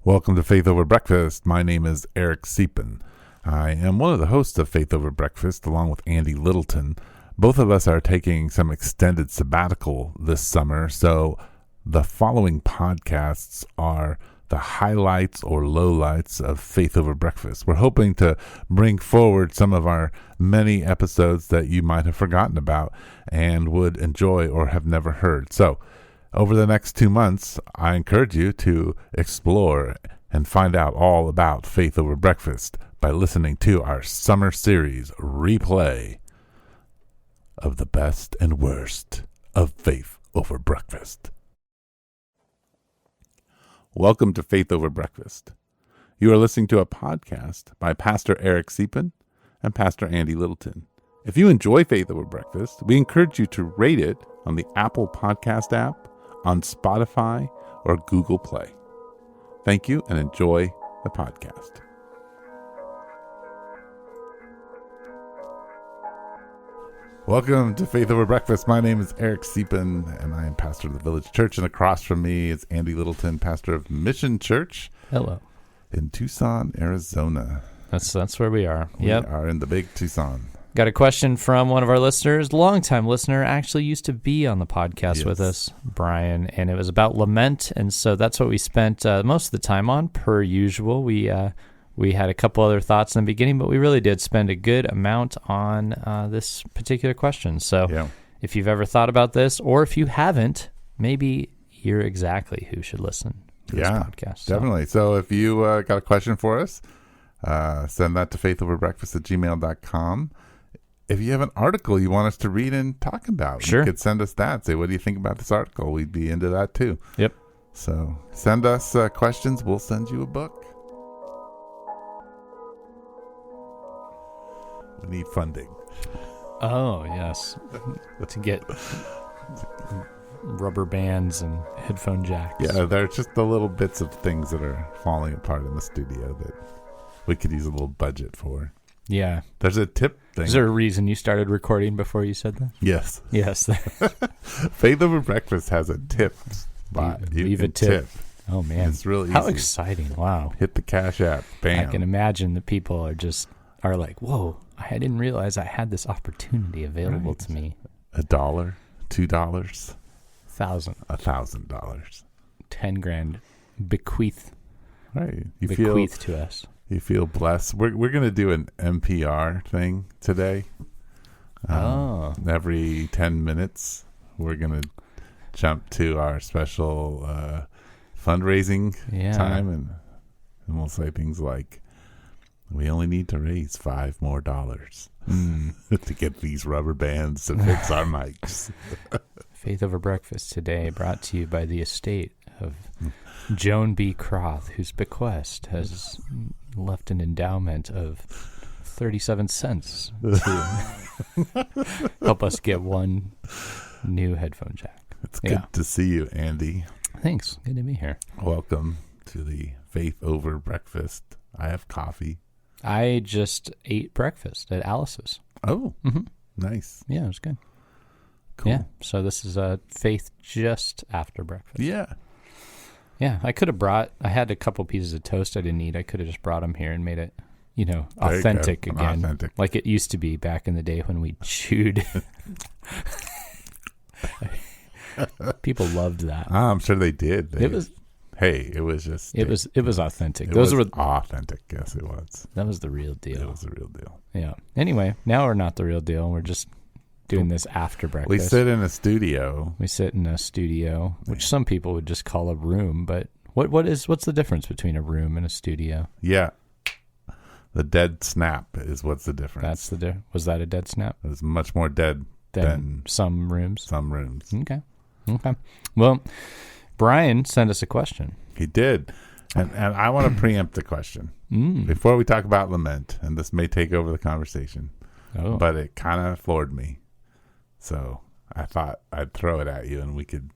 Welcome to Faith Over Breakfast. My name is Eric Siepen. I am one of the hosts of Faith Over Breakfast along with Andy Littleton. Both of us are taking some extended sabbatical this summer, so the following podcasts are the highlights or lowlights of Faith Over Breakfast. We're hoping to bring forward some of our many episodes that you might have forgotten about and would enjoy or have never heard. So, over the next 2 months, I encourage you to explore and find out all about Faith Over Breakfast by listening to our summer series replay of the best and worst of Faith Over Breakfast. Welcome to Faith Over Breakfast. You are listening to a podcast by Pastor Eric Siepen and Pastor Andy Littleton. If you enjoy Faith Over Breakfast, we encourage you to rate it on the Apple Podcast app, on Spotify, or Google Play. Thank you and enjoy the podcast. Welcome to Faith Over Breakfast. My name is Eric Siepen, and I am pastor of the Village Church, and across from me is Andy Littleton, pastor of Mission Church. Hello. In Tucson, Arizona. That's where we are. We are in the big Tucson. Got a question from one of our listeners, longtime listener, actually used to be on the podcast with us, Brian, and it was about Lament, and so that's what we spent most of the time on, per usual. We had a couple other thoughts in the beginning, but we really did spend a good amount on this particular question. So if you've ever thought about this, or if you haven't, maybe you're exactly who should listen to this podcast. Definitely. So if you got a question for us, send that to faithoverbreakfast@gmail.com. If you have an article you want us to read and talk about, you could send us that. Say, what do you think about this article? We'd be into that too. Yep. So send us questions. We'll send you a book. We need funding. Oh, yes. To get rubber bands and headphone jacks. Yeah, they're just the little bits of things that are falling apart in the studio that we could use a little budget for. Yeah. There's a tip thing. Is there a reason you started recording before you said that? Yes. Yes. Faith Over Breakfast has a tip spot. Leave a tip. Oh, man. It's really easy. How exciting. Wow. Hit the Cash App. Bam. I can imagine the people are like, whoa, I didn't realize I had this opportunity available to me. $1, $2, $1,000. $1,000. 10 grand bequeath. Right. Bequeath to us. You feel blessed. We're going to do an NPR thing today. Every 10 minutes, we're going to jump to our special fundraising time, and we'll say things like, we only need to raise $5 more to get these rubber bands to fix our mics. Faith Over Breakfast today brought to you by the estate of Joan B. Croth, whose bequest has left an endowment of 37 cents to help us get one new headphone jack. It's good to see you, Andy. Thanks. Good to be here. Welcome to the Faith Over Breakfast. I have coffee. I just ate breakfast at Alice's. Oh, nice. Yeah, it was good. Cool. Yeah, so this is Faith just after breakfast. Yeah. Yeah, I could have I had a couple pieces of toast I didn't eat. I could have just brought them here and made it, authentic again. Authentic. Like it used to be back in the day when we chewed. People loved that. I'm sure they did. It was authentic. Those were authentic. Yes, it was. That was the real deal. It was the real deal. Yeah. Anyway, now we're not the real deal. We're just doing this after breakfast. We sit in a studio. Which some people would just call a room. But what's the difference between a room and a studio? Yeah. The dead snap is what's the difference. Was that a dead snap? It was much more dead than some rooms. Some rooms. Okay. Well, Brian sent us a question. He did. And I want to preempt the question. Before we talk about Lament, and this may take over the conversation, but it kind of floored me. So I thought I'd throw it at you and we could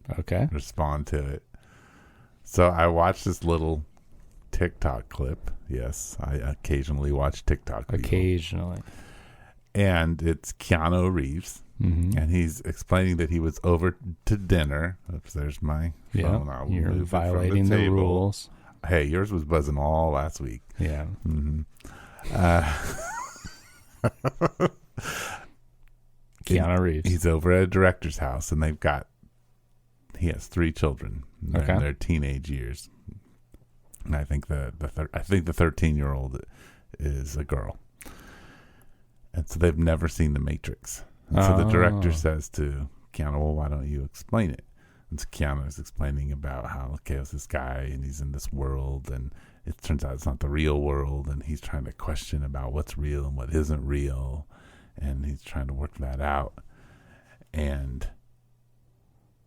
respond to it. So I watched this little TikTok clip. Yes, I occasionally watch TikTok. Occasionally. And it's Keanu Reeves. Mm-hmm. And he's explaining that he was over to dinner. Oops, there's my phone. You're violating the rules. Hey, yours was buzzing all last week. Yeah. Mm-hmm. Keanu Reeves. He's over at a director's house, and he has 3 children. Okay. In their teenage years. And I think the 13-year-old is a girl. And so they've never seen The Matrix. And so the director says to Keanu, well, why don't you explain it? And so Keanu is explaining about how, okay, it's this guy, and he's in this world, and it turns out it's not the real world, and he's trying to question about what's real and what isn't real, and he's trying to work that out. And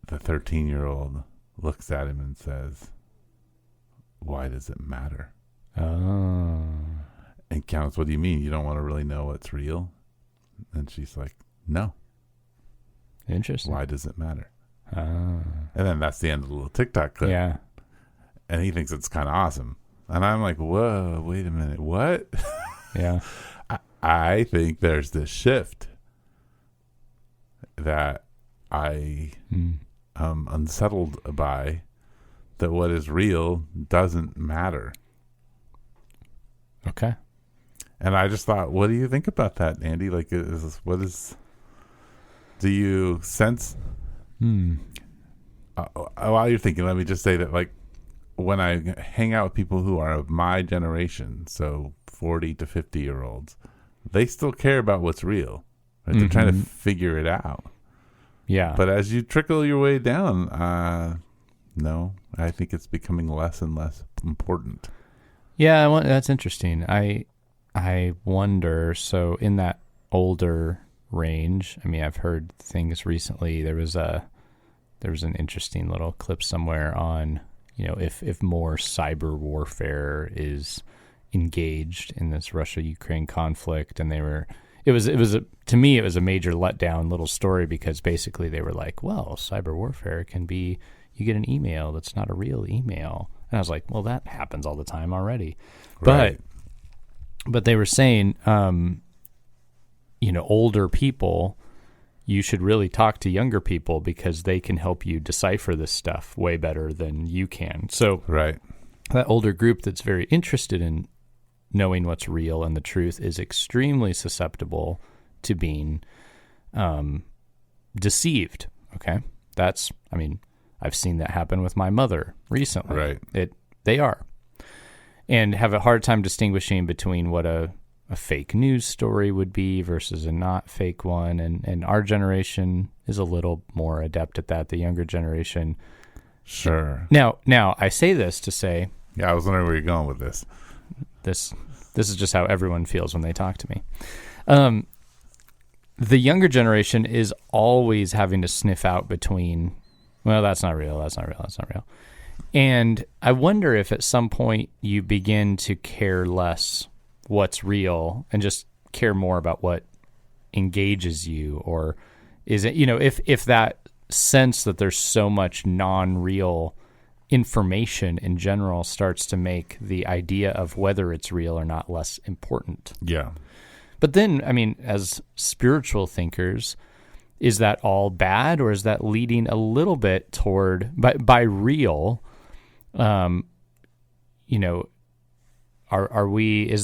the 13-year-old looks at him and says, why does it matter? Oh. And Keanu's, what do you mean? You don't want to really know what's real? And she's like, no. Interesting. Why does it matter? Oh. And then that's the end of the little TikTok clip. Yeah. And he thinks it's kind of awesome. And I'm like, whoa, wait a minute. What? Yeah. I think there's this shift that I am unsettled by, that what is real doesn't matter. Okay. And I just thought, what do you think about that, Andy? Like, do you sense, while you're thinking, let me just say that, like, when I hang out with people who are of my generation, so 40 to 50-year-olds, they still care about what's real. Right? They're trying to figure it out. Yeah. But as you trickle your way down, no, I think it's becoming less and less important. Yeah, that's interesting. I wonder, so in that older range, I mean, I've heard things recently. There was an interesting little clip somewhere on, if more cyber warfare is engaged in this Russia-Ukraine conflict, and to me it was a major letdown little story, because basically they were like, well, cyber warfare can be, you get an email that's not a real email. And I was like, well, that happens all the time already. Right. But they were saying, older people, you should really talk to younger people, because they can help you decipher this stuff way better than you can. So right. That older group that's very interested in knowing what's real and the truth is extremely susceptible to being deceived. Okay. I've seen that happen with my mother recently. Right. They are. And have a hard time distinguishing between what a fake news story would be versus a not fake one. And our generation is a little more adept at that. The younger generation. Sure. Now I say this to say. Yeah, I was wondering where you're going with this. This is just how everyone feels when they talk to me. The younger generation is always having to sniff out between, well, that's not real, that's not real, that's not real. And I wonder if at some point you begin to care less what's real and just care more about what engages you, or is it, if that sense that there's so much non-real information in general starts to make the idea of whether it's real or not less important. Yeah. But then, as spiritual thinkers, is that all bad, or is that leading a little bit toward, by real, is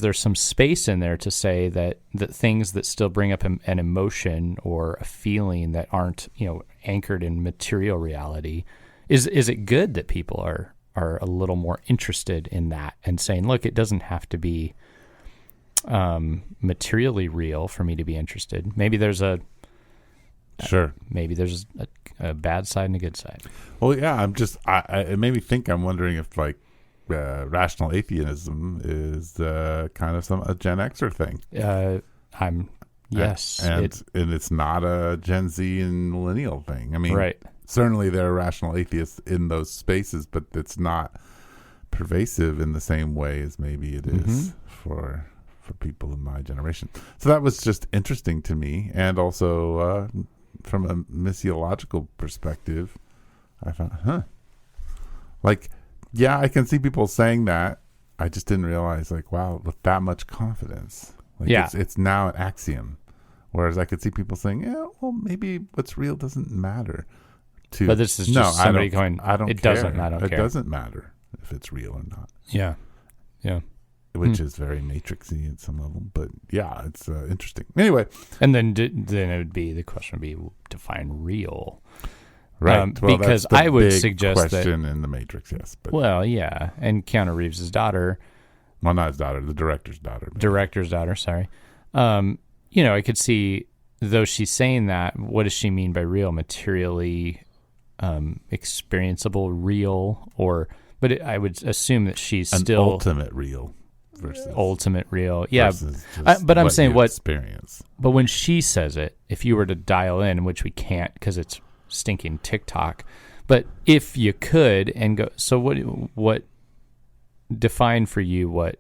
there some space in there to say that things that still bring up an emotion or a feeling that aren't, anchored in material reality, is it good that people are a little more interested in that and saying, look, it doesn't have to be materially real for me to be interested. Maybe there's a bad side and a good side. Well, yeah, it made me think. I'm wondering if rational atheism is kind of a Gen Xer thing. Yes, and it's not a Gen Z and millennial thing. Right. Certainly there are rational atheists in those spaces, but it's not pervasive in the same way as maybe it is for people in my generation. So that was just interesting to me. And also from a missiological perspective, I thought, yeah, I can see people saying that. I just didn't realize, wow, with that much confidence. It's now an axiom. Whereas I could see people saying, yeah, well, maybe what's real doesn't matter. But this is just somebody going, I don't it care. doesn't, I don't care. It doesn't matter if it's real or not. Yeah. Yeah. Which is very matrixy at some level. But yeah, it's interesting. Anyway. And then the question would be define real. Right. Well, because that's the I would big suggest question in the Matrix, yes. But, well, yeah. And Keanu Reeves' daughter. Well, not his daughter, the director's daughter. Director's daughter, sorry. I could see, though she's saying that, what does she mean by real? Materially experienceable, real, but I would assume that she's still ultimate real versus ultimate real. Yeah, but I'm saying what experience. But when she says it, if you were to dial in, which we can't because it's stinking TikTok, but if you could and go, so what define for you what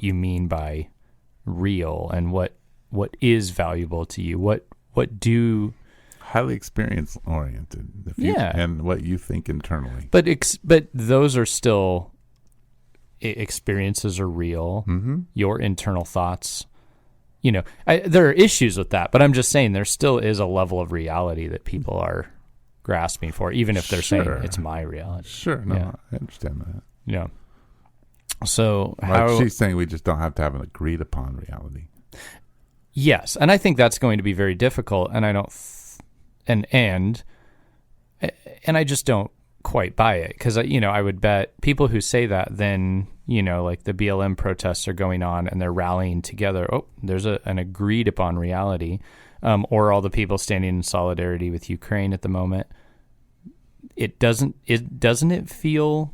you mean by real and what is valuable to you? What do highly experience oriented, and what you think internally. But those are still experiences are real. Mm-hmm. Your internal thoughts, there are issues with that. But I'm just saying there still is a level of reality that people are grasping for, even if they're saying it's my reality. Sure, no, I understand that. Yeah. So she's saying we just don't have to have an agreed upon reality. Yes, and I think that's going to be very difficult, and I don't. And I just don't quite buy it because, I would bet people who say that then, like the BLM protests are going on and they're rallying together. Oh, there's an agreed upon reality, or all the people standing in solidarity with Ukraine at the moment. Doesn't it feel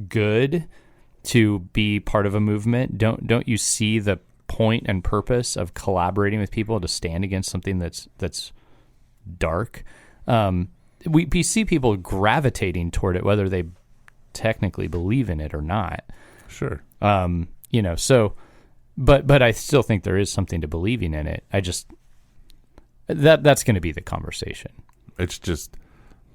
good to be part of a movement? Don't you see the point and purpose of collaborating with people to stand against something that's dark? We see people gravitating toward it, whether they technically believe in it or not. Sure. So, but I still think there is something to believing in it. I just, that's going to be the conversation. It's just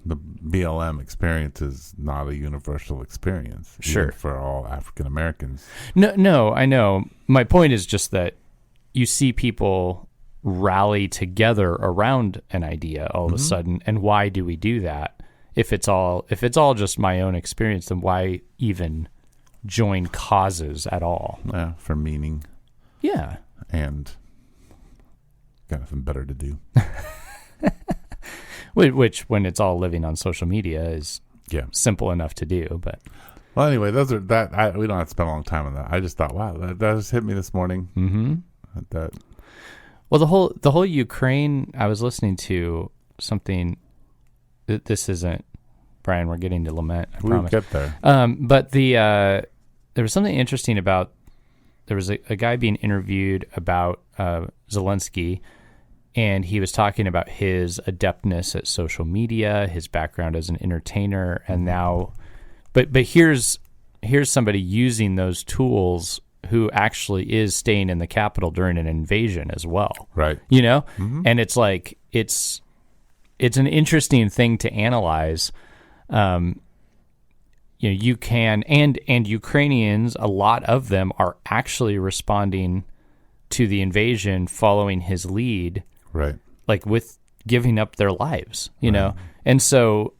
the BLM experience is not a universal experience. Sure. Even for all African Americans. No, I know. My point is just that you see people rally together around an idea all of a sudden, and why do we do that? If it's all just my own experience, then why even join causes at all? For meaning. Yeah. And got nothing better to do. Which, when it's all living on social media, is simple enough to do. But well, anyway, we don't have to spend a long time on that. I just thought, wow, that just hit me this morning. Mm-hmm. Well, the whole Ukraine, I was listening to something. This isn't, Brian, we're getting to Lament, I promise. We'll get there. But there was something interesting about, there was a guy being interviewed about Zelensky, and he was talking about his adeptness at social media, his background as an entertainer, and now, but here's somebody using those tools who actually is staying in the capital during an invasion as well. Right. And it's like, it's an interesting thing to analyze. You can, and Ukrainians, a lot of them are actually responding to the invasion following his lead. Right. Like with giving up their lives, know? And so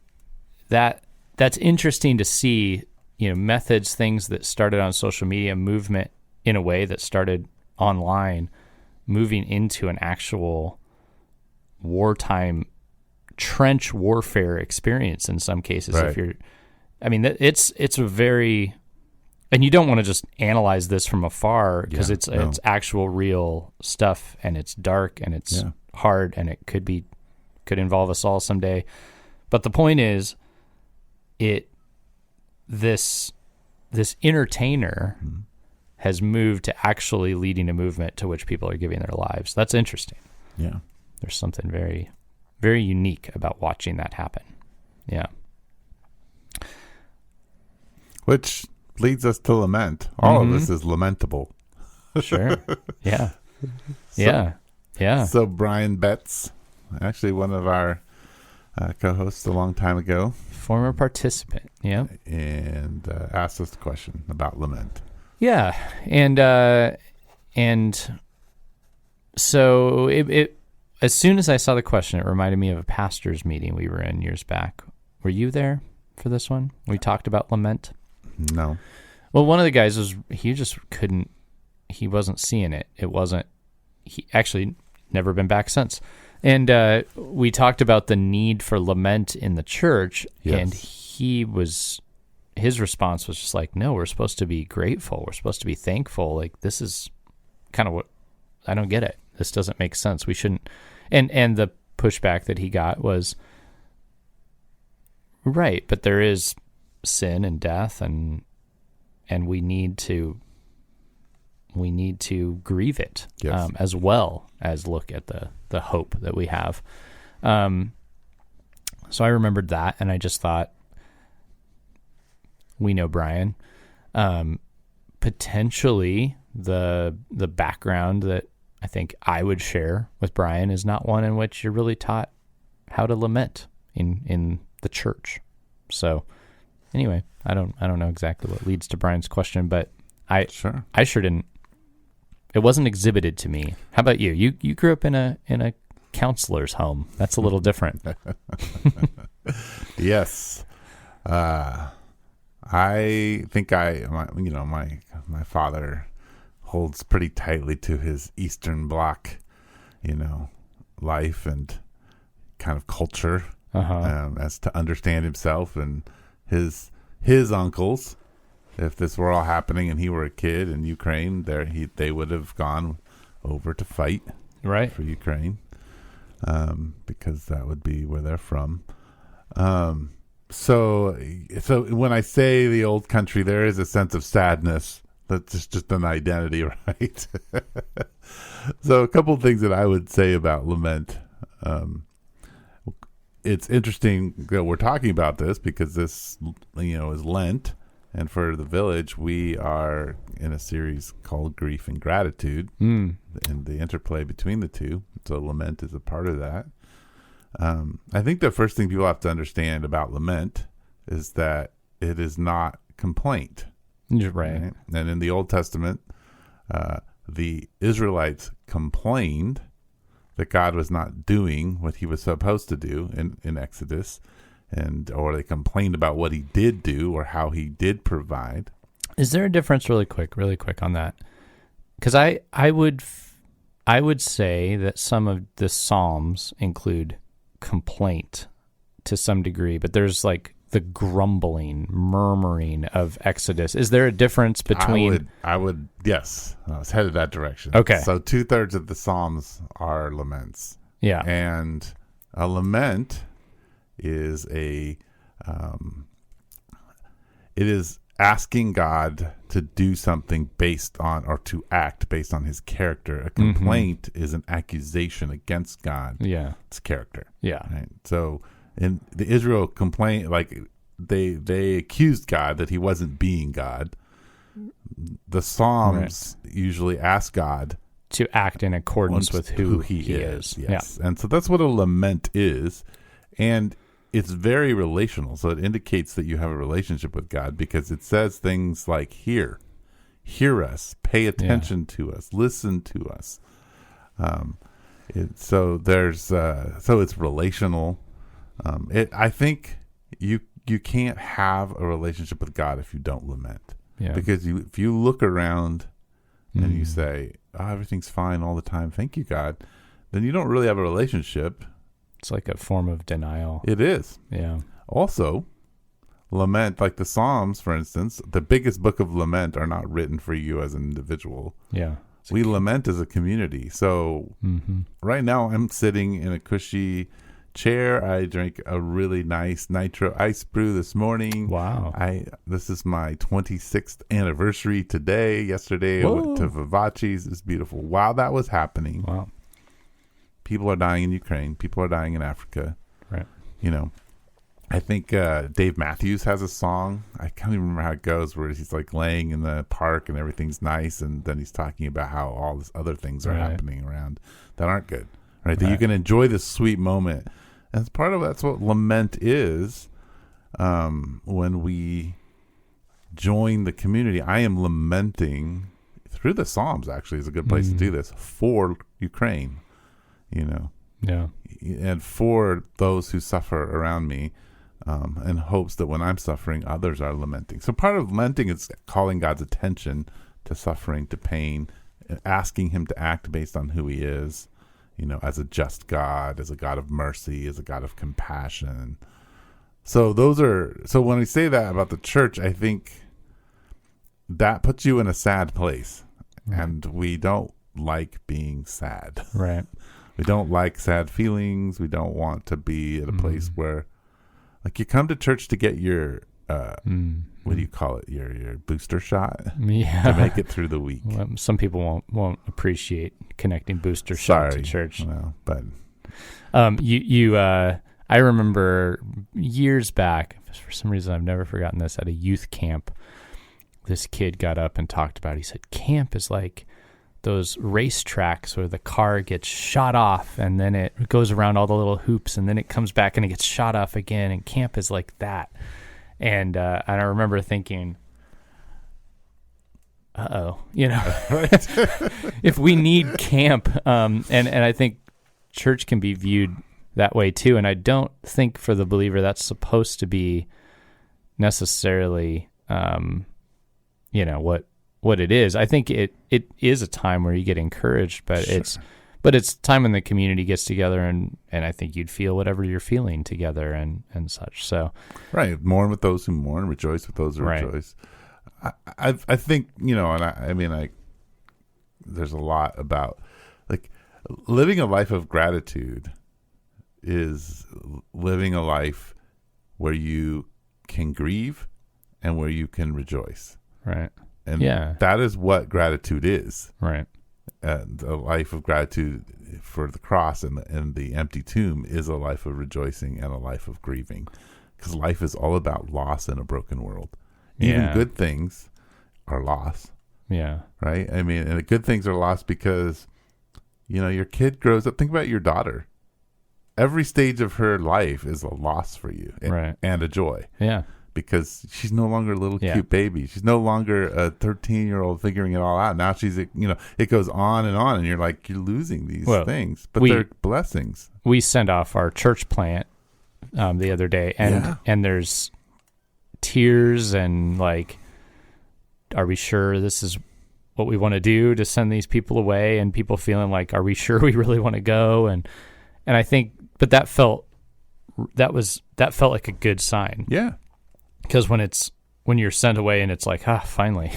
that's interesting to see, methods, things that started on social media, movement in a way that started online, moving into an actual wartime trench warfare experience in some cases. Right. It's a very, and you don't want to just analyze this from afar because it's actual real stuff, and it's dark and it's hard, and it could involve us all someday. But the point is, this entertainer has moved to actually leading a movement to which people are giving their lives. That's interesting. Yeah. There's something very, very unique about watching that happen. Yeah. Which leads us to Lament. All of this is lamentable. Sure. Yeah. Yeah. So Brian Betts, actually one of our co-hosts a long time ago. Former participant. Yeah. And asked us the question about Lament. Yeah. And so it as soon as I saw the question, it reminded me of a pastor's meeting we were in years back. Were you there for this one? We talked about Lament. No. Well, one of the guys he wasn't seeing it. He actually never been back since. And we talked about the need for lament in the church, and his response was just like, no, we're supposed to be grateful. We're supposed to be thankful. Like, this is kind of what, I don't get it. This doesn't make sense. We shouldn't. And the pushback that he got was, right, but there is sin and death, and we need to grieve it, yes. As well as look at the hope that we have. So I remembered that, and I just thought, we know Brian. Potentially the background that I think I would share with Brian is not one in which you're really taught how to lament in the church. So anyway, I don't know exactly what leads to Brian's question, but I sure didn't. It wasn't exhibited to me. How about you? You grew up in a counselor's home. That's a little different. Yes. I think my father holds pretty tightly to his Eastern Bloc, life and kind of culture, as to understand himself and his uncles. If this were all happening and he were a kid in Ukraine, they would have gone over to fight for Ukraine, because that would be where they're from. So when I say the old country, there is a sense of sadness. That's just an identity, right? So a couple of things that I would say about lament. It's interesting that we're talking about this because this, is Lent. And for the village, we are in a series called Grief and Gratitude, and the interplay between the two. So lament is a part of that. I think the first thing people have to understand about lament is that it is not complaint. Right. And in the Old Testament, the Israelites complained that God was not doing what he was supposed to do in Exodus, or they complained about what he did do or how he did provide. Is there a difference, really quick on that? Because I would say that some of the Psalms include complaint to some degree, but there's like the grumbling, murmuring of Exodus. Is there a difference between? I would, yes. I was headed that direction. Okay. So 2/3 of the Psalms are laments. Yeah. And a lament is it is asking God to do something based on, or to act based on his character. A complaint is an accusation against God. Yeah. It's character. Yeah. Right? So in the Israel complaint, like they accused God that he wasn't being God. The Psalms usually ask God to act in accordance with who he is. Yes. Yeah. And so that's what a lament is. And it's very relational. So it indicates that you have a relationship with God, because it says things like, hear us, pay attention to us, listen to us. So it's relational. I think you can't have a relationship with God if you don't lament. Yeah. Because if you look around and you say, everything's fine all the time, thank you, God, then you don't really have a relationship. It's like a form of denial. It is. Yeah. Also, lament, like the Psalms, for instance, the biggest book of lament are not written for you as an individual. Yeah. We lament as a community. So right now I'm sitting in a cushy chair. I drank a really nice nitro ice brew this morning. Wow. This is my 26th anniversary today. Yesterday I went to Vivace's. It's beautiful. While that was happening, wow. People are dying in Ukraine. People are dying in Africa. Right. I think Dave Matthews has a song. I can't even remember how it goes, where he's like laying in the park and everything's nice, and then he's talking about how all these other things are happening around that aren't good. Right. That you can enjoy this sweet moment. And that's what lament is. When we join the community, I am lamenting through the Psalms. Actually, is a good place to do this for Ukraine. Yeah. And for those who suffer around me, and hopes that when I'm suffering, others are lamenting. So part of lamenting is calling God's attention to suffering, to pain, asking him to act based on who he is, as a just God, as a God of mercy, as a God of compassion. So when we say that about the church, I think that puts you in a sad place. Right. And we don't like being sad. Right. We don't like sad feelings. We don't want to be at a place where, like, you come to church to get your, what do you call it? Your booster shot to make it through the week. Well, some people won't appreciate connecting booster shot to church. Well, but I remember years back, for some reason I've never forgotten this, at a youth camp, this kid got up and talked about it. He said, camp is like those race tracks where the car gets shot off and then it goes around all the little hoops and then it comes back and it gets shot off again, and camp is like that. And I remember thinking, if we need camp, and I think church can be viewed that way too. And I don't think for the believer that's supposed to be necessarily, what it is. I think it is a time where you get encouraged, but Sure. it's time when the community gets together, and I think you'd feel whatever you're feeling together and such. So, right, mourn with those who mourn, rejoice with those who rejoice. I think there's a lot about, like, living a life of gratitude is living a life where you can grieve and where you can rejoice. Right. And that is what gratitude is. Right. A life of gratitude for the cross and the empty tomb is a life of rejoicing and a life of grieving, because life is all about loss in a broken world. Even good things are loss. Yeah. Right? I mean, and the good things are lost because, your kid grows up. Think about your daughter. Every stage of her life is a loss for you, and a joy. Yeah. Because she's no longer a little cute baby. She's no longer a 13-year-old figuring it all out. Now she's, it goes on, and you're like, you're losing these things, but they're blessings. We sent off our church plant the other day, and there's tears and, like, are we sure this is what we want to do to send these people away? And people feeling like, are we sure we really want to go? And I think, but that felt like a good sign. Yeah. Because when you're sent away and it's like, finally,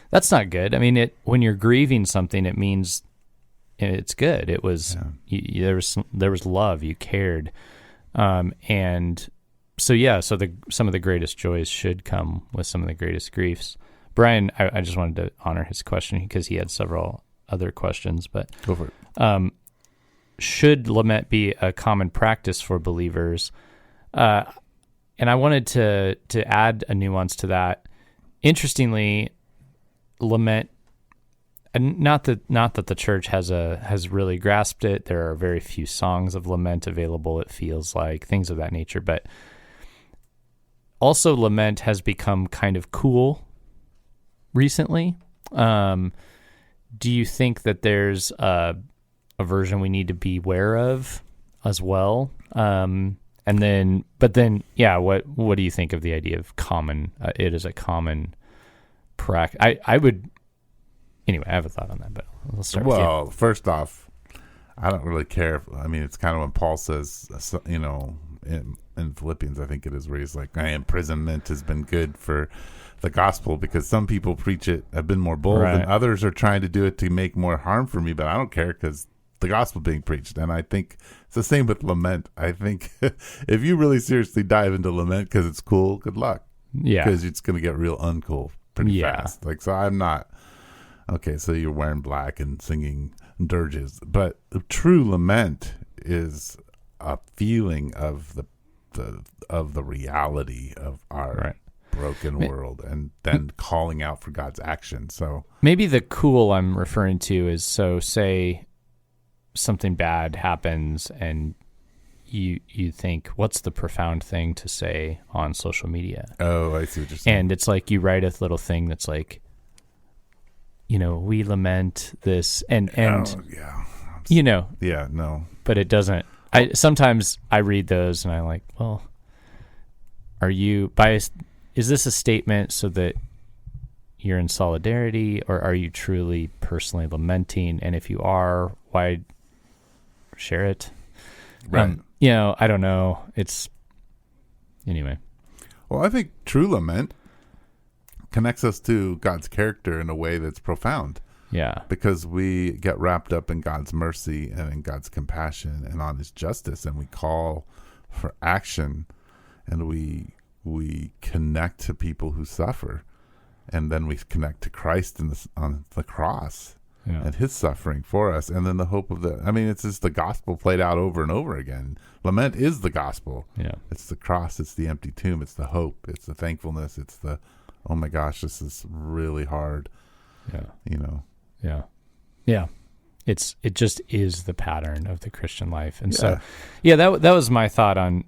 that's not good. I mean, when you're grieving something, it means it's good. It was there was love. You cared, and so some of the greatest joys should come with some of the greatest griefs. Brian, I just wanted to honor his question because he had several other questions, but go for it. Should lament be a common practice for believers? And I wanted to add a nuance to that. Interestingly, lament, and not that the church has really grasped it. There are very few songs of lament available, it feels like, things of that nature. But also, lament has become kind of cool recently. Do you think that there's a version we need to be aware of as well? What do you think of the idea of common? It is a common practice. Anyway, I have a thought on that, but let's start with you. Well, first off, I don't really care. It's kind of when Paul says, in Philippians, I think it is, where he's like, my imprisonment has been good for the gospel, because some people preach it, have been more bold, and others are trying to do it to make more harm for me, but I don't care because the gospel being preached. And I think it's the same with lament. I think if you really seriously dive into lament because it's cool, good luck. Yeah. Because it's going to get real uncool pretty fast. Like, so I'm not, okay, so you're wearing black and singing dirges. But true lament is a feeling of the reality of our broken world, and then calling out for God's action. So maybe the cool I'm referring to is, so say something bad happens and you think, what's the profound thing to say on social media? Oh, I see what you're saying. And it's like you write a little thing that's like, we lament this and no, but it doesn't. Sometimes I read those and I'm like, well, are you biased? Is this a statement so that you're in solidarity, or are you truly personally lamenting? And if you are, why share it? Right. I don't know. Anyway. Well, I think true lament connects us to God's character in a way that's profound. Yeah. Because we get wrapped up in God's mercy and in God's compassion and on his justice, and we call for action, and we connect to people who suffer, and then we connect to Christ on the cross and his suffering for us, and then the hope of it's just the gospel played out over and over again. Lament is the gospel. Yeah. It's the cross, it's the empty tomb, it's the hope, it's the thankfulness, it's the, oh my gosh, this is really hard. Yeah. Yeah. Yeah. It just is the pattern of the Christian life. And so, that was my thought on,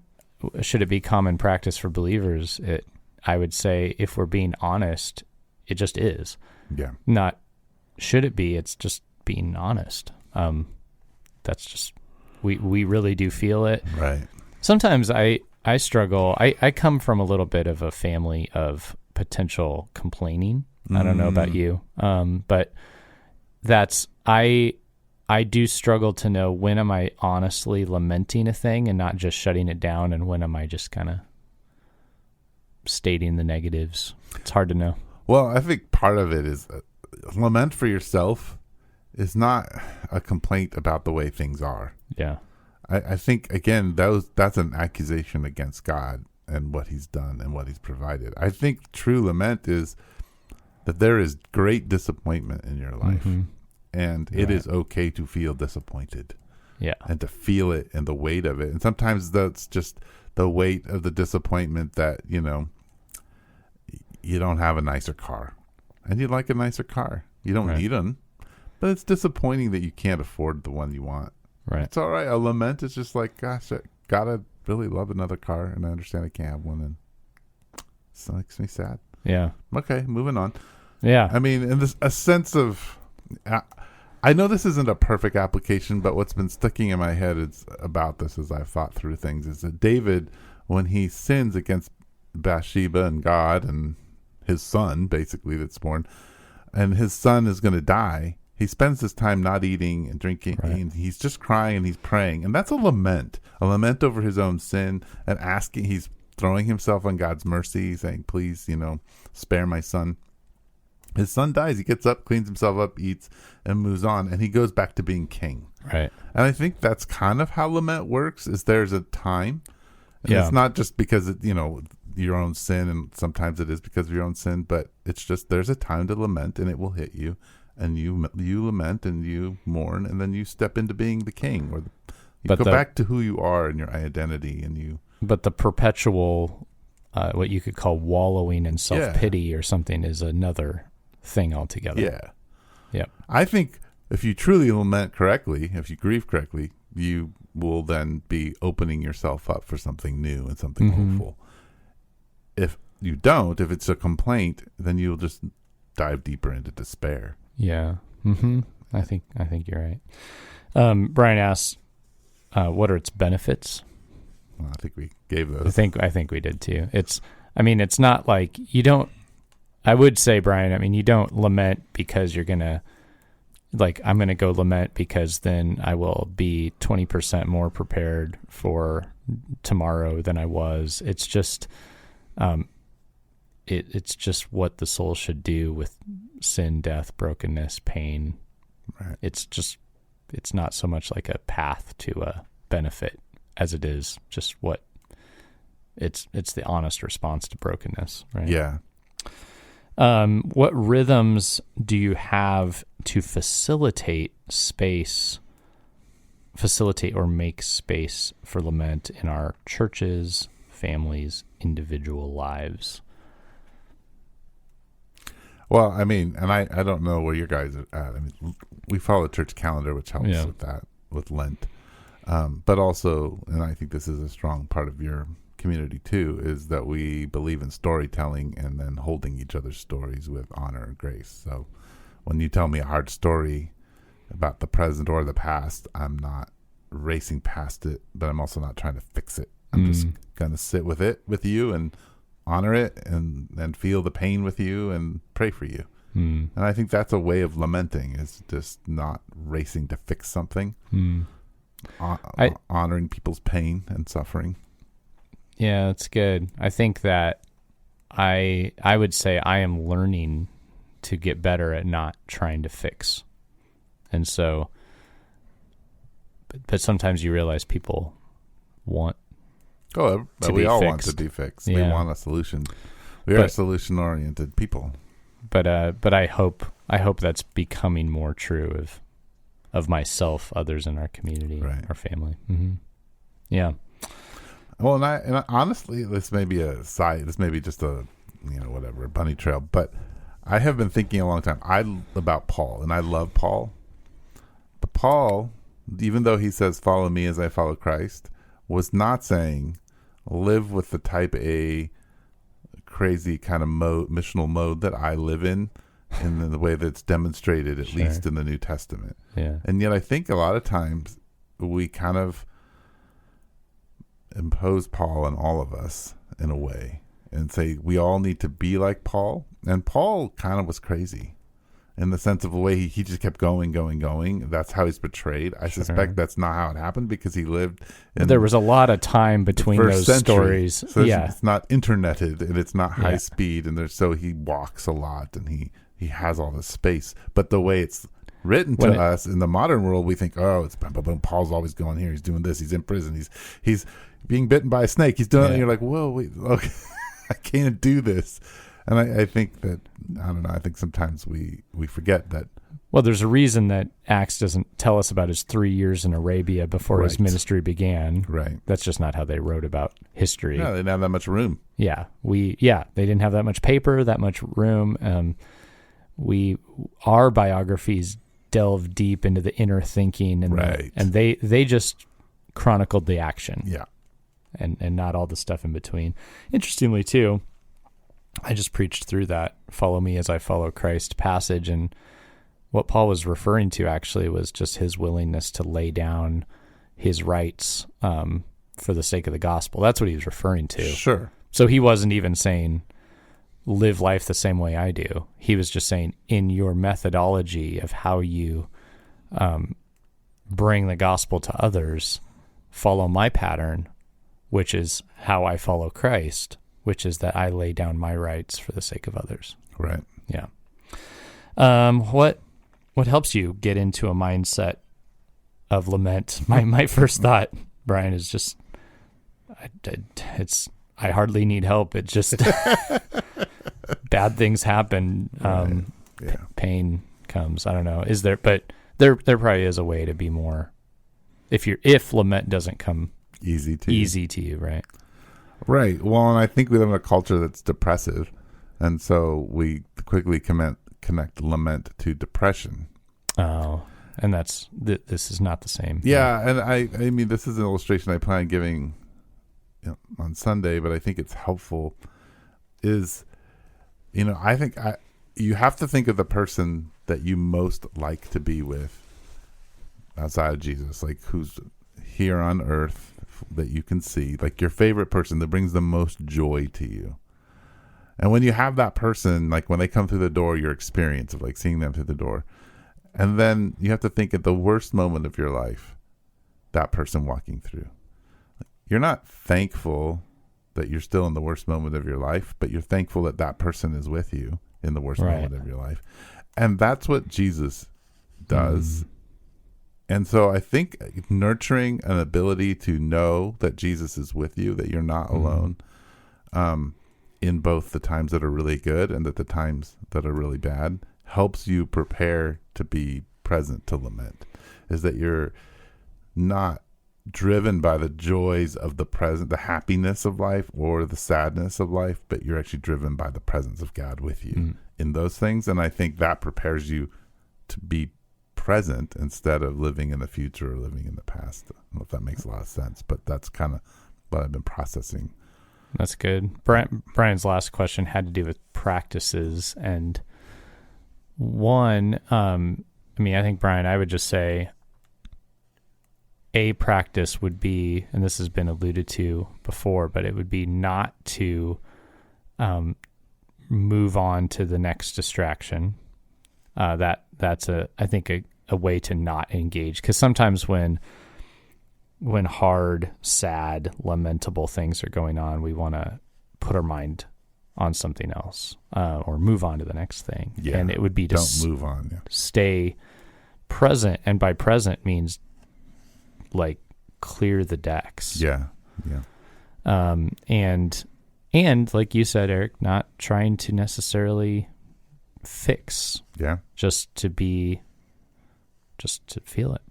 should it be common practice for believers? I would say, if we're being honest, it just is. Yeah. Not should it be, it's just being honest. That's just, we really do feel it. Right. Sometimes I struggle. I come from a little bit of a family of potential complaining. I don't know about you. But I do struggle to know, when am I honestly lamenting a thing and not just shutting it down, and when am I just kind of stating the negatives? It's hard to know. Well, I think part of it is lament for yourself is not a complaint about the way things are. Yeah. I think, again, that's an accusation against God and what he's done and what he's provided. I think true lament is that there is great disappointment in your life. Mm-hmm. And it is okay to feel disappointed. Yeah. And to feel it and the weight of it. And sometimes that's just the weight of the disappointment that, you don't have a nicer car. And you'd like a nicer car. You don't need them. But it's disappointing that you can't afford the one you want. Right. It's all right. A lament is just like, gosh, I gotta really love another car, and I understand I can't have one. And it makes me sad. Yeah. Okay, moving on. Yeah. I mean, in a sense of... I know this isn't a perfect application, but what's been sticking in my head about this as I've thought through things is that David, when he sins against Bathsheba and God and his son, basically, that's born, and his son is going to die, he spends his time not eating and drinking, and he's just crying and he's praying. And that's a lament over his own sin, and he's throwing himself on God's mercy, saying, please, spare my son. His son dies. He gets up, cleans himself up, eats, and moves on, and he goes back to being king. Right. And I think that's kind of how lament works, is there's a time. And it's not just because, your own sin, and sometimes it is because of your own sin, but it's just there's a time to lament, and it will hit you, and you lament, and you mourn, and then you step into being the king, or you go back to who you are and your identity, and you... But the perpetual, what you could call wallowing in self-pity or something is another... thing altogether. Yeah. Yeah. I think if you truly lament correctly, if you grieve correctly, you will then be opening yourself up for something new and something hopeful. If you don't, if it's a complaint, then you'll just dive deeper into despair. Yeah. Mm-hmm. I think you're right. Brian asks, what are its benefits? Well, I think we gave those. I think we did too. It's not like you don't. I would say, Brian, you don't lament because you're going to, I'm going to go lament because then I will be 20% more prepared for tomorrow than I was. It's just, it's just what the soul should do with sin, death, brokenness, pain. Right. It's not so much like a path to a benefit as it is just it's the honest response to brokenness. Right. Yeah. What rhythms do you have to facilitate or make space for lament in our churches, families, individual lives? Well, and I don't know where your guys are at. We follow a church calendar, which helps with that, with Lent. But also, and I think this is a strong part of your community too, is that we believe in storytelling and then holding each other's stories with honor and grace. So when you tell me a hard story about the present or the past, I'm not racing past it, but I'm also not trying to fix it. I'm just going to sit with you and honor it and feel the pain with you and pray for you. And I think that's a way of lamenting, is just not racing to fix something, honoring people's pain and suffering. Yeah, that's good. I think that I would say I am learning to get better at not trying to fix. And so, but sometimes you realize people want we all want to be fixed. Yeah. We want a solution. We are solution-oriented people. But I hope that's becoming more true of myself, others in our community, right. Our family. Mm-hmm. Yeah. Well, and I honestly, this may be just a bunny trail, but I have been thinking a long time about Paul, and I love Paul. But Paul, even though he says, "Follow me as I follow Christ," was not saying live with the type A crazy kind of missional mode that I live in the way that's demonstrated at least in the New Testament. Yeah. And yet I think a lot of times we kind of impose Paul on all of us in a way and say we all need to be like Paul. And Paul kind of was crazy in the sense of the way he just kept going. That's how he's portrayed. I suspect that's not how it happened, because he lived there was a lot of time between those stories. So it's not interneted, and it's not high speed, and so he walks a lot, and he has all this space. But the way it's written to us in the modern world, we think, oh, it's boom, boom, boom. Paul's always going here. He's doing this. He's in prison. He's being bitten by a snake. He's doing it. And you're like, whoa, wait, okay, I can't do this. And I think that, I don't know, I think sometimes we forget that. Well, there's a reason that Acts doesn't tell us about his 3 years in Arabia before his ministry began. Right. That's just not how they wrote about history. Yeah, they didn't have that much room. Yeah. They didn't have that much paper, that much room. Our biographies delve deep into the inner thinking, and they just chronicled the action. Yeah. And not all the stuff in between. Interestingly, too, I just preached through that "follow me as I follow Christ" passage, and what Paul was referring to actually was just his willingness to lay down his rights for the sake of the gospel. That's what he was referring to. Sure. So he wasn't even saying live life the same way I do. He was just saying, in your methodology of how you bring the gospel to others, follow my pattern, which is how I follow Christ, which is that I lay down my rights for the sake of others. Right. Yeah. What helps you get into a mindset of lament? My first thought, Brian, is just I hardly need help. It just bad things happen. Pain comes. I don't know. Is there? But there probably is a way to be more. If lament doesn't come easy to you, right? Right. Well, and I think we live in a culture that's depressive, and so we quickly connect lament to depression. Oh, and that's this is not the same. Yeah, and I mean, this is an illustration I plan on giving on Sunday, but I think it's helpful. I think you have to think of the person that you most like to be with outside of Jesus, like who's here on earth that you can see, like your favorite person that brings the most joy to you. And when you have that person, like when they come through the door, your experience of like seeing them through the door, and then you have to think at the worst moment of your life, that person walking through. You're not thankful that you're still in the worst moment of your life, but you're thankful that that person is with you in the worst moment of your life. And that's what Jesus does. And so I think nurturing an ability to know that Jesus is with you, that you're not alone, in both the times that are really good and at the times that are really bad, helps you prepare to be present to lament. Is that you're not driven by the joys of the present, the happiness of life or the sadness of life, but you're actually driven by the presence of God with you in those things. And I think that prepares you to be present instead of living in the future or living in the past. I don't know if that makes a lot of sense, but that's kind of what I've been processing. That's good. Brian's last question had to do with practices. And one, I think, Brian, I would just say, a practice would be, and this has been alluded to before, but it would be not to move on to the next distraction. That's I think a way to not engage, because sometimes when hard, sad, lamentable things are going on, we want to put our mind on something else or move on to the next thing. Yeah, and it would be to don't move on. Yeah. Stay present, and by present means like clear the decks. Yeah. And like you said, Eric, not trying to necessarily fix. Yeah. Just to feel it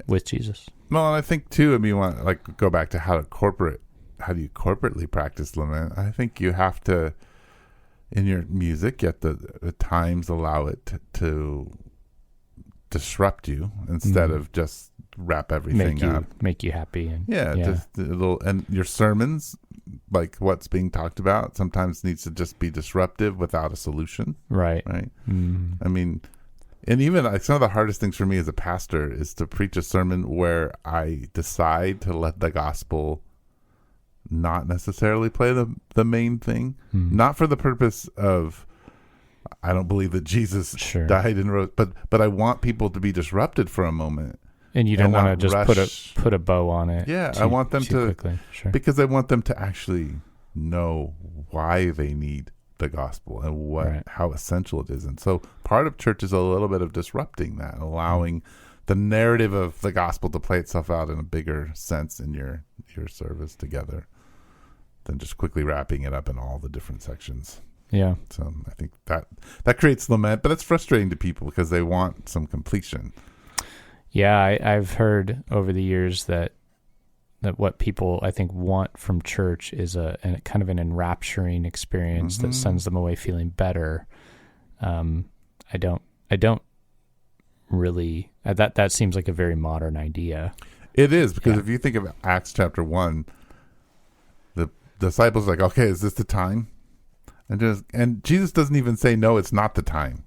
with Jesus. Well, and I think too, I mean, you want like go back to how do you corporately practice lament? I think you have to, in your music, yet the times allow it to disrupt you instead of just wrap everything up. Make you happy. And just a little, and your sermons, like what's being talked about, sometimes needs to just be disruptive without a solution. Right. Mm. I mean, and even like some of the hardest things for me as a pastor is to preach a sermon where I decide to let the gospel not necessarily play the main thing, not for the purpose of, I don't believe that Jesus died and rose, but I want people to be disrupted for a moment. And you don't want to just put a bow on it. Yeah, I want them to, because I want them to actually know why they need the gospel and how essential it is. And so part of church is a little bit of disrupting that, allowing the narrative of the gospel to play itself out in a bigger sense in your service together than just quickly wrapping it up in all the different sections. Yeah. So I think that creates lament, but it's frustrating to people because they want some completion. Yeah, I've heard over the years that what people, I think, want from church is a kind of an enrapturing experience that sends them away feeling better. I don't really, that seems like a very modern idea. It is, because if you think of Acts chapter 1, the disciples are like, okay, is this the time? And Jesus doesn't even say, no, it's not the time.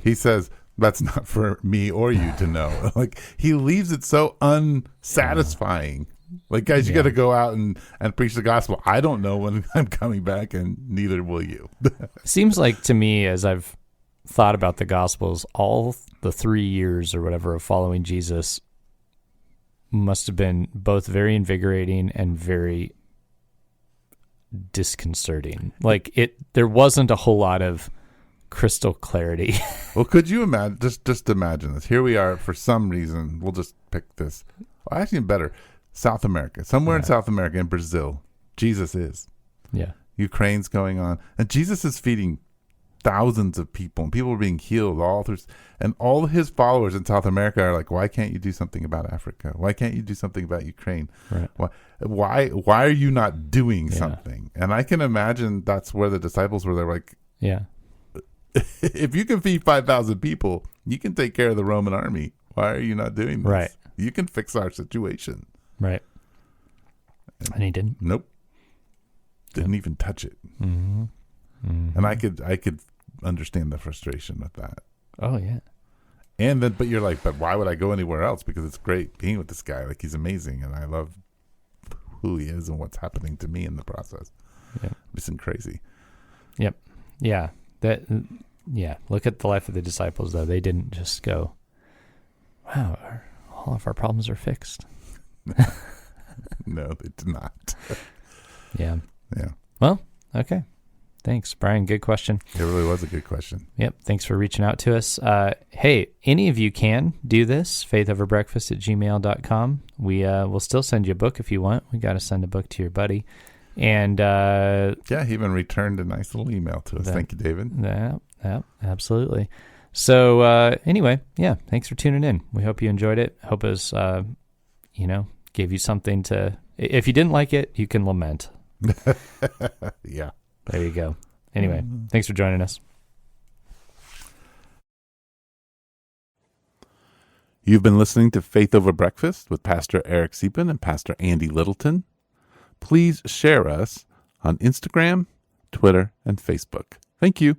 He says, that's not for me or you to know. Like, he leaves it so unsatisfying. Like, guys, you got to go out and preach the gospel. I don't know when I'm coming back, and neither will you. Seems like to me, as I've thought about the gospels, all the 3 years or whatever of following Jesus must have been both very invigorating and very disconcerting. Like, there wasn't a whole lot of crystal clarity. Well, could you imagine, just imagine this. Here we are, for some reason, we'll just pick this. Well, actually, better, South America. Somewhere in South America, in Brazil, Jesus is. Yeah. Ukraine's going on. And Jesus is feeding thousands of people, and people are being healed all through. And all his followers in South America are like, why can't you do something about Africa? Why can't you do something about Ukraine? Right. Why are you not doing something? And I can imagine that's where the disciples were. They're like, if you can feed 5,000 people, you can take care of the Roman army. Why are you not doing this? Right. You can fix our situation. Right. And he didn't. Nope. Didn't even touch it. Mm-hmm. Mm-hmm. And I could understand the frustration with that. Oh yeah. And then, but you're like, but why would I go anywhere else? Because it's great being with this guy. Like, he's amazing, and I love who he is and what's happening to me in the process. Yeah. It's crazy. Yep. Yeah. Look at the life of the disciples, though. They didn't just go, wow, all of our problems are fixed. No, they did not. Yeah. Well, okay. Thanks, Brian. Good question. It really was a good question. Yep. Thanks for reaching out to us. Hey, any of you can do this, faithoverbreakfast@gmail.com. We'll still send you a book if you want. We got to send a book to your buddy. And he even returned a nice little email to us. Thank you, David. Yeah, absolutely. So anyway, thanks for tuning in. We hope you enjoyed it. Hope it was, gave you something to. If you didn't like it, you can lament. Yeah. There you go. Anyway, thanks for joining us. You've been listening to Faith Over Breakfast with Pastor Eric Siepen and Pastor Andy Littleton. Please share us on Instagram, Twitter, and Facebook. Thank you.